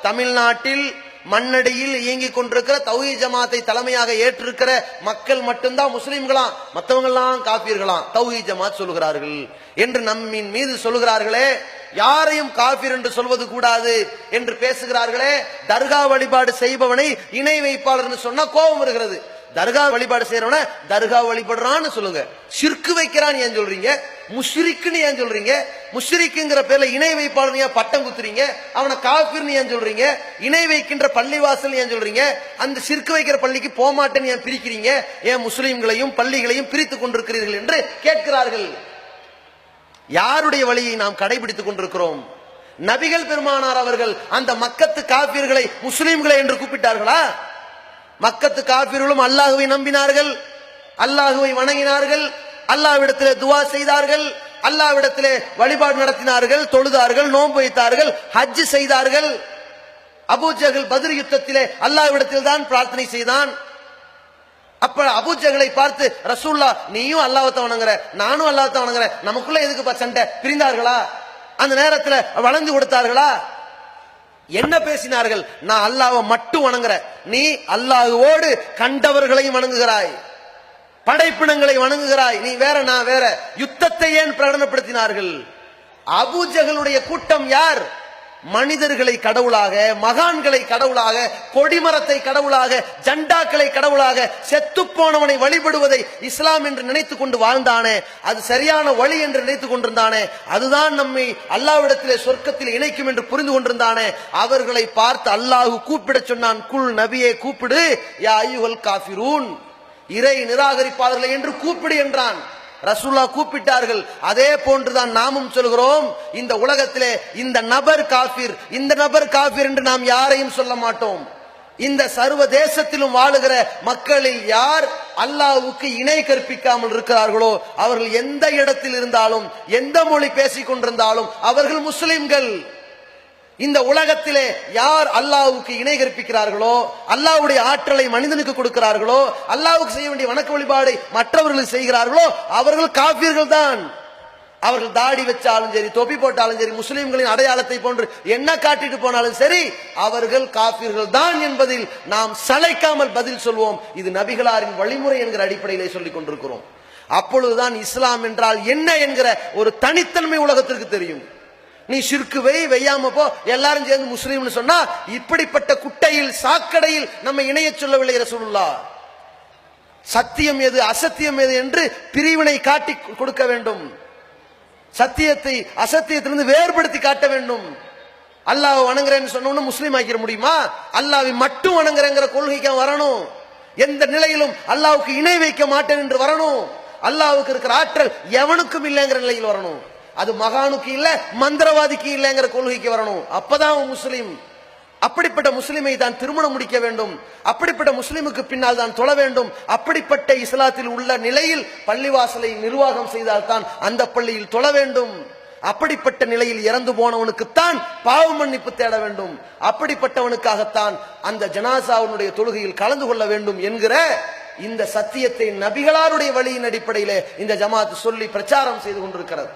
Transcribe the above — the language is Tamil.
தமிழ்நாட்டில் மண்ணடியில் இயங்கிக் கொண்டிருக்கிற தௌஹீத் ஜமாத்தை தலைமையாக ஏற்றிருக்கிற மக்கள் மட்டும்தான் முஸ்லிம்களாம், மற்றவங்க எல்லாம் காபீர்களாம் தௌஹீத் ஜமாத் சொல்லுகிறார்கள் என்று நம்மின் மீது சொல்லுகிறார்களே. யாரையும் காபீர் என்று சொல்வது கூடாது என்று பேசுகிறார்களே. தர்கா வழிபாடு செய்பவனை இணை வைப்பாளர் சொன்னா கோபம் வருகிறது. தர்கா வழிபாடு செய்யறவன தர்கா வழிபடுறான்னு சொல்லுங்க. ஷிர்க் வைக்கிறான் ஏன் சொல்றீங்க? முஷ்ரிக்னு ஏன் சொல்றீங்க? முஷ்ரிக்குங்கிற பேர்ல இணை வைப்பாளர் ஏன் பட்டம் குத்துறீங்க? அவனை காஃபிர்னு ஏன் சொல்றீங்க? இணை வைக்கின்ற பள்ளிவாசல் ஏன் சொல்றீங்க? அந்த ஷிர்க் வைக்கிற பள்ளிக்கு போமாட்டேன்னு ஏன் பிரிக்கிறீங்க? ஏன் முஸ்லிம்களையும் பள்ளிகளையும் பிரித்துக் கொண்டிருக்கிறீர்கள் என்று கேட்கிறார்கள். யாருடைய வழியை நாம் கடைபிடித்துக் கொண்டிருக்கிறோம்? நபிகள் பெருமானார் அவர்கள் அந்த மக்கத்து காஃபிர்களை முஸ்லிம்களை என்று கூப்பிட்டார்களா? மக்கத்து காபிர்களும் அல்லாஹுவை நம்பினார்கள், அல்லாஹுவை வணங்கினார்கள், அல்லாஹ்விடத்திலே துஆ செய்தார்கள், அல்லாஹ்விடத்திலே வழிபாடு நடத்தினார்கள், தொழுதார்கள், நோன்பு வைத்தார்கள், ஹஜ் செய்தார்கள். அபூ ஜஹல் பத்ர் யுத்தத்திலே அல்லாஹ்விடத்தில் தான் பிரார்த்தனை செய்தான். அப்ப அபூ ஜஹலை பார்த்து ரசூலுல்லாஹ் நீயும் அல்லாஹ்வை வணங்குற, நானும் அல்லாஹ்வை வணங்குற, நமக்குள்ள எதுக்கு சண்டை? பிரிந்தார்களா? அந்த நேரத்தில் வளைந்து கொடுத்தார்களா? என்ன பேசினார்கள்? நான் அல்லாஹ்வை மட்டும் வணங்குற, நீ அல்லாஹ்வோடு கண்டவர்களையும் வணங்குகிறாய், படைப்பினங்களை வணங்குகிறாய், நீ வேற நான் வேற. யுத்தத்தை ஏன் பிரகடனப்படுத்தினார்கள்? அபூ ஜஹலுடைய கூட்டம் யார்? மனிதர்களை கடவுளாக, மகான்களை கடவுளாக, கொடிமரத்தை கடவுளாக, ஜண்டாக்களை கடவுளாக, செத்து போனவனை வழிபடுவதை இஸ்லாம் என்று நினைத்துக் கொண்டு வாழ்ந்தானே, அது சரியான வழி என்று நினைத்துக் கொண்டிருந்தானே, அதுதான் நம்மை அல்லாஹ்விடத்திலே சொர்க்கத்தில் இணைக்கும் என்று புரிந்து கொண்டிருந்தானே, அவர்களை பார்த்து அல்லாஹ் கூப்பிட சொன்னான். குல் நபியே கூப்பிடு, யா அய்யுஹல் காஃபிரூன், இறை நிராகரிப்பாளர்களை என்று கூப்பிடு என்றான். ரசூலுல்லாஹ் கூப்பிட்டார்கள். அதே போன்றுதான் நாமும் சொல்கிறோம். இந்த உலகத்திலே இந்த நபர் காஃபிர், இந்த நபர் காஃபிர் என்று நாம் யாரையும் சொல்ல மாட்டோம். இந்த சர்வ தேசத்திலும் வாழுகிற மக்களில் யார் அல்லாஹ்வுக்கு இணை கற்பிக்காமல் இருக்கிறார்களோ அவர்கள் எந்த இடத்தில் இருந்தாலும், எந்த மொழி பேசிக் கொண்டிருந்தாலும் அவர்கள் முஸ்லிம்கள். இந்த உலகத்திலே யார் அல்லாஹ்வுக்கு இணை கற்பிக்கிறார்களோ, அல்லாஹ்வுடைய ஆற்றலை மனிதனுக்கு கொடுக்கிறார்களோ, அல்லாஹ்வுக்கு செய்ய வேண்டிய வணக்க வழிபாடை மற்றவர்களுக்கு செய்கிறார்களோ அவர்கள் காஃபிர்கள் தான். அவர்கள் தாடி வச்சாலும் சரி, தொப்பி போட்டாலும் சரி, முஸ்லிம்களின் அடையாளத்தை போன்று என்ன காட்டிட்டு போனாலும் சரி, அவர்கள் காஃபிர்கள் தான் என்பதில் நாம் சளைக்காமல் பதில் சொல்வோம். இது நபிகளாரின் வழிமுறை என்கிற அடிப்படையிலே சொல்லிக் கொண்டிருக்கிறோம். அப்பொழுதுதான் இஸ்லாம் என்றால் என்ன என்கிற ஒரு தனித்தன்மை உலகத்திற்கு தெரியும். நீ ஷிர்க் வையாம போ, எல்லாரும் சேர்ந்து முஸ்லீம்னு சொன்னா இப்படிப்பட்ட குட்டையில் சாக்கடையில் நம்ம இணைய சொல்லவில்லை ரசூலுல்லாஹ். சத்தியம் எது அசத்தியம் எது என்று பிரிவினை காட்டி கொடுக்க வேண்டும். சத்தியத்தை அசத்தியத்திலிருந்து வேறுபடுத்தி காட்ட வேண்டும். அல்லாஹ் வணங்குறேன்னு சொன்னோன்னு முஸ்லீம் ஆக்கிட முடியுமா? அல்லாஹ்வை மட்டும் வணங்குறேங்கிற கொள்கைக்கு வரணும். எந்த நிலையிலும் அல்லாஹ்வுக்கு இணை வைக்க மாட்டேன் என்று வரணும். அல்லாஹ்வுக்கு இருக்கிற ஆற்றல் எவனுக்கும் இல்லைங்கிற நிலையில் வரணும். அது மகானுக்கு இல்ல, மந்திரவாதிக்கு இல்லைங்கிற கொள்கைக்கு வரணும். அப்பதான் முஸ்லிம். அப்படிப்பட்ட முஸ்லிமை தான் திருமணம் முடிக்க வேண்டும். அப்படிப்பட்ட முஸ்லிமுக்கு பின்னால் தான் தொழ வேண்டும். அப்படிப்பட்ட இஸ்லாத்தில் உள்ள நிலையில் பள்ளிவாசலை நிர்வாகம் செய்தால் தான் அந்த பள்ளியில் தொழ வேண்டும். அப்படிப்பட்ட நிலையில் இறந்து போனவனுக்குத்தான் பாவ மன்னிப்பு தேட வேண்டும். அப்படிப்பட்டவனுக்காகத்தான் அந்த ஜனாசாவுடைய தொழுகையில் கலந்து கொள்ள வேண்டும் என்கிற இந்த சத்தியத்தை நபிகளாருடைய வழியின் அடிப்படையிலே இந்த ஜமாத் சொல்லி பிரச்சாரம் செய்து கொண்டிருக்கிறது.